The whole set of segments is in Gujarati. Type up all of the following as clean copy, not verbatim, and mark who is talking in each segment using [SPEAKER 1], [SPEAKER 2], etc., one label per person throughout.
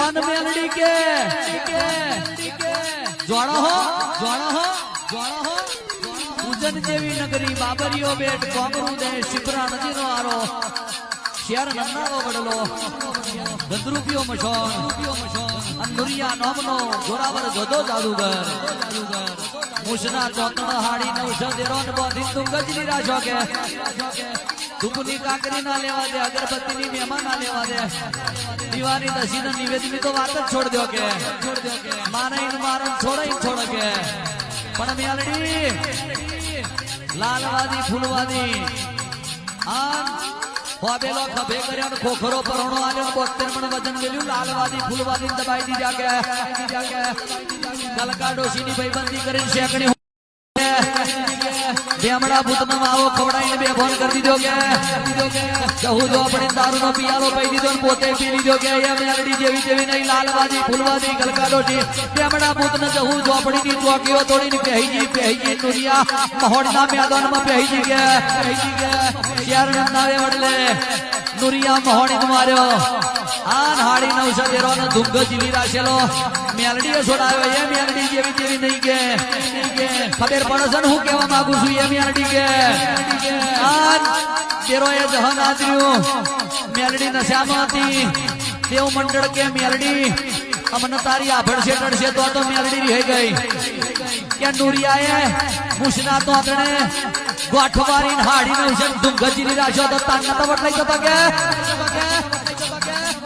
[SPEAKER 1] કોન મેલડી કે જોડો હો ઉજન જેવી નગરી બાબરીઓ બેટ કોમરું દે શિપ્રા નદીનો આરો શેર નન્નારો વડલો ગંદરૂપિયો મશોન અનુરિયા નોમનો જોરાવર જોદો જાદુગર મુશના ચોતણ હાડી નવસો દેરોન બોધી તુંગજની રાશો કે ધૂપની કાકરી ના લેવા દે અગરબત્તીની મહેમાન ના લેવા દે દીવાની દસીને નિવેદની તો વાત જ છોડ દો કે મારાઈન મારન છોડ કે પણ મેલડી લાલવાદી ફૂલવાદી આન હોબેલો ખભે કર્યા ખોખરો પરણો આલ્યો 72 મણ વજન ગેલ્યું લાલવાદી ફૂલવાદી દબાઈ દીધા કે કલકા ડોશીની ભાઈબંધી કરીને શેકણી બેમડા ભૂતમાં માવો ખવડાઈને બે ફોન કરી દીધો કે જહુ જો આપણે દારૂનો પિયાલો પી દીધો ને પોતે પી લીધો કે એ મેલડી જેવી નહીં લાલવાદી ફૂલવાદી ગલકા ડોશી બેમડા ભૂતને જહુ ઝોપડીની ચોકીઓ તોડીને પહેજી નુરિયા મહોડના મેદાનમાં પહેજી કે શેર નાવે વડલે નુરિયા મહોડી માર્યો આન હાડી 900 દેરોનો ધુંગ જીલી રાખેલો મેલડીએ છોડાવ્યો એ મેલડી જેવી નહીં કે ખબર પડે છે ને હું કહેવા માંગુ છું એ મેલડી કે આન તેરો એ જહન આદર્યું મેલડી નશામાં હતી દેવ મંડળ કે મેલડી અમને તારી આભડશે ટડશે તો મેલડી રહી ગઈ કે નુરિયાએ મુશના તો આપણે ગોઠવારીને હાડી 900 ધુંગ જીલી રાખ્યો તો તાન તો વટલાઈ જતો કે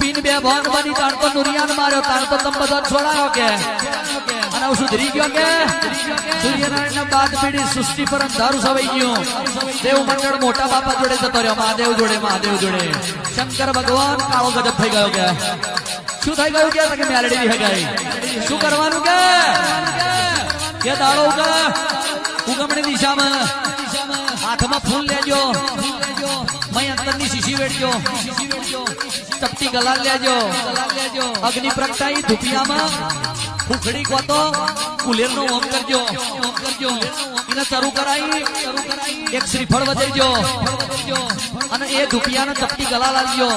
[SPEAKER 1] પીન બે ભોન બની તાણ તો નુરિયાને માર્યો તાણ તો તમ બધા છોડાયો કે અને સુધરી ગયો કે સૂર્યનારાયણના બાદ પીડી સૃષ્ટિ પર અંધારું સવાઈ ગયું દેવ મંડળ મોટા બાપા જોડે જતો રહ્યો મહાદેવ જોડે શંકર ભગવાન કાળો ગજબ થઈ ગયો કે શું થઈ ગયું કે મેલડી થઈ ગઈ શું કરવાનું કે દાડો ઉગમણી દિશામાં હાથમાં ફૂલ લેજો મય અંતરની શીશી વેડજો ચપટી ગલાલ લેજો અગ્નિ પ્રગટાઈ ધુપિયામાં ફૂખડી કોતો કુલેરનો હોમ કરજો એને શરૂ કરાઈ એક શ્રીફળ વધેજો અને એ ધુપિયાને ચપટી ગલાલ આવજો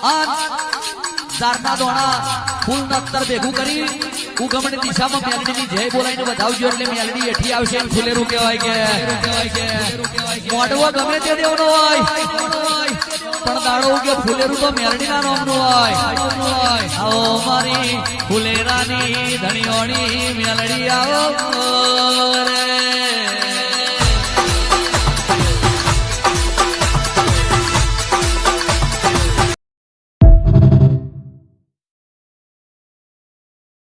[SPEAKER 1] આ ઝારના દોણા ફૂલ નક્તર ભેગું કરી ઉગમણી દિશામાં મેલડીની જય બોલાઈને વધાવજો એટલે મેલડી એઠી આવશે એમ ફુલેરું કહેવાય કે મોડવો ગમે તે દેવનો હોય પણ દાડો ઉગે ફુલેરું તો મેલડીના નામનું હોય આવો મારી ફુલેરાની ધણીઓની મેલડી આવો રે